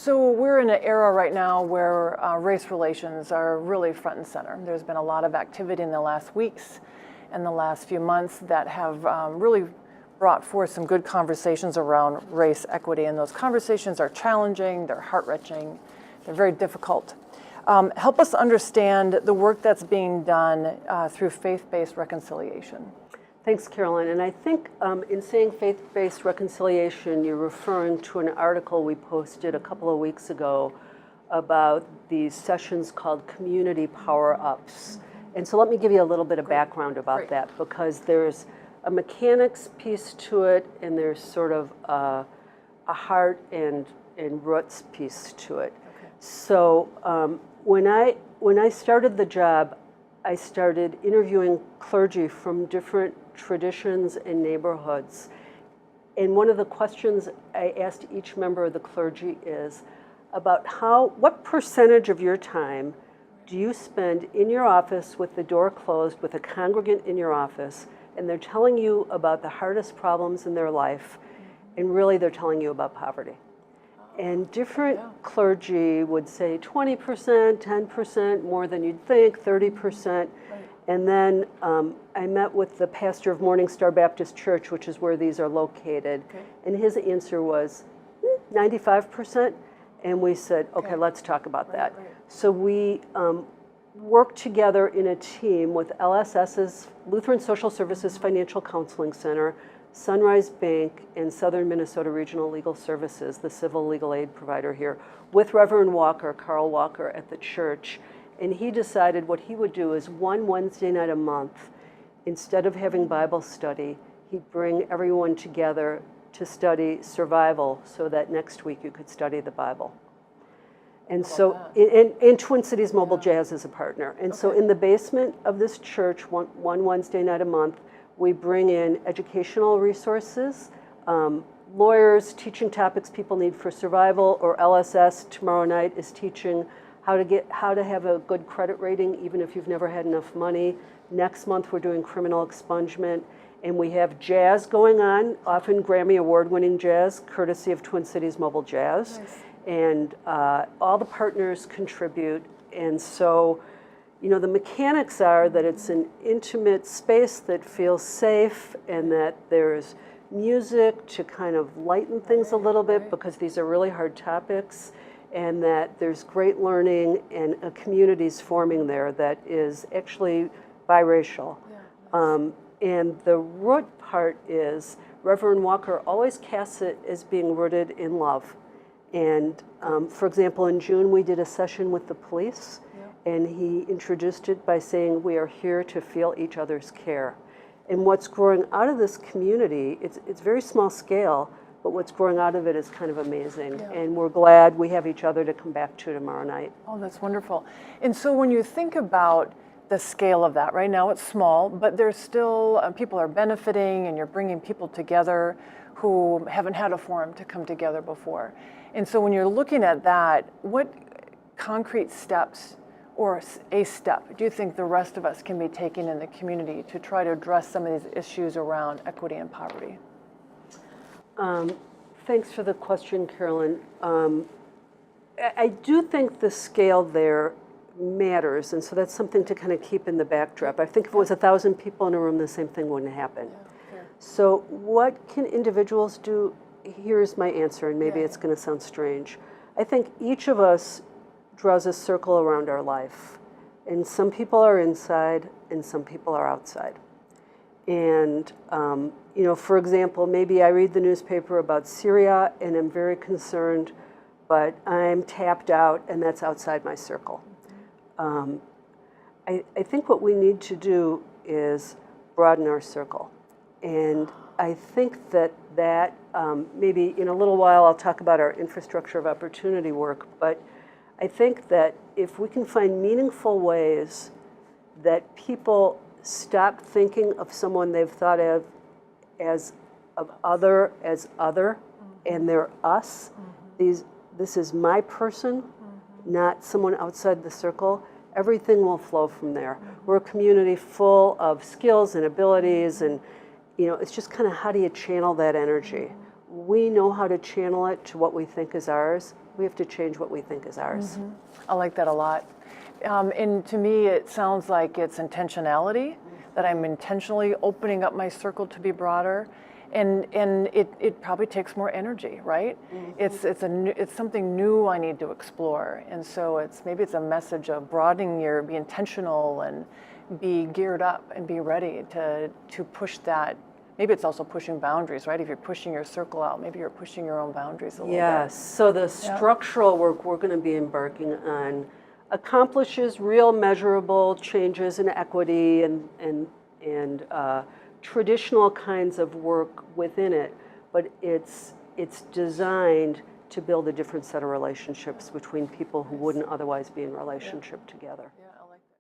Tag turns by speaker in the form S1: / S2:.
S1: So we're in an era right now where race relations are really front and center. There's been a lot of activity in the last weeks and the last few months that have really brought forth some good conversations around race equity, and those conversations are challenging, they're heart-wrenching, they're very difficult. Help us understand the work that's being done through faith-based reconciliation.
S2: Thanks, Carolyn. And I think in saying faith-based reconciliation, you're referring to an article we posted a couple of weeks ago about these sessions called Community Powerups. And so let me give you a little bit of background about that, because there's a mechanics piece to it, and there's sort of a heart and roots piece to it. Okay. So when I started the job, I started interviewing clergy from different traditions and neighborhoods. And one of the questions I asked each member of the clergy is about what percentage of your time do you spend in your office with the door closed with a congregant in your office, and they're telling you about the hardest problems in their life, and really they're telling you about poverty. And different clergy would say 20%, 10%, more than you'd think, 30%. And then I met with the pastor of Morning Star Baptist Church, which is where these are located. Okay. And his answer was 95%. And we said, okay, let's talk about that. Right. So we worked together in a team with LSS's Lutheran Social Services Financial Counseling Center, Sunrise Bank, and Southern Minnesota Regional Legal Services, the civil legal aid provider here, with Reverend Walker, Carl Walker, at the church. And he decided what he would do is one Wednesday night a month, instead of having Bible study, he'd bring everyone together to study survival so that next week you could study the Bible. And so, in Twin Cities Mobile Jazz is a partner. And so in the basement of this church, one Wednesday night a month, we bring in educational resources, lawyers teaching topics people need for survival, or LSS tomorrow night is teaching how to have a good credit rating even if you've never had enough money. Next month we're doing criminal expungement, and we have jazz going on, often Grammy award-winning jazz, courtesy of Twin Cities Mobile Jazz. Nice. And all the partners contribute, and so the mechanics are that it's an intimate space that feels safe, and that there's music to kind of lighten things a little bit, because these are really hard topics, and that there's great learning, and a community's forming there that is actually biracial. And the root part is Reverend Walker always casts it as being rooted in love. And for example, in June we did a session with the police, and he introduced it by saying, we are here to feel each other's care. And what's growing out of this community, it's very small scale, but what's growing out of it is kind of amazing. Yeah. And we're glad we have each other to come back to tomorrow night.
S1: Oh, that's wonderful. And so when you think about the scale of that, right now it's small, but there's still, people are benefiting, and you're bringing people together who haven't had a forum to come together before. And so when you're looking at that, what concrete steps or a step do you think the rest of us can be taking in the community to try to address some of these issues around equity and poverty?
S2: Thanks for the question, Carolyn. I do think the scale there matters, and so that's something to kind of keep in the backdrop. I think if it was 1,000 people in a room, the same thing wouldn't happen. Yeah, so what can individuals do? Here's my answer, and maybe it's going to sound strange. I think each of us draws a circle around our life, and some people are inside and some people are outside. And for example, maybe I read the newspaper about Syria and I'm very concerned, but I'm tapped out, and that's outside my circle. I think what we need to do is broaden our circle. And I think that maybe in a little while I'll talk about our infrastructure of opportunity work, but I think that if we can find meaningful ways that people stop thinking of someone they've thought of as other, and they're us, this is my person, not someone outside the circle, everything will flow from there. We're a community full of skills and abilities, and it's just kind of how do you channel that energy? we know how to channel it to what we think is ours. We have to change what we think is ours.
S1: I like that a lot. And to me, it sounds like it's intentionality, that I'm intentionally opening up my circle to be broader. And it probably takes more energy, right? It's something new I need to explore. And so maybe it's a message of broadening be intentional and be geared up and be ready to push that. Maybe it's also pushing boundaries, right? If you're pushing your circle out, maybe you're pushing your own boundaries a little bit.
S2: Yes, so the structural work we're going to be embarking on accomplishes real measurable changes in equity and traditional kinds of work within it, but it's designed to build a different set of relationships between people who wouldn't otherwise be in relationship together.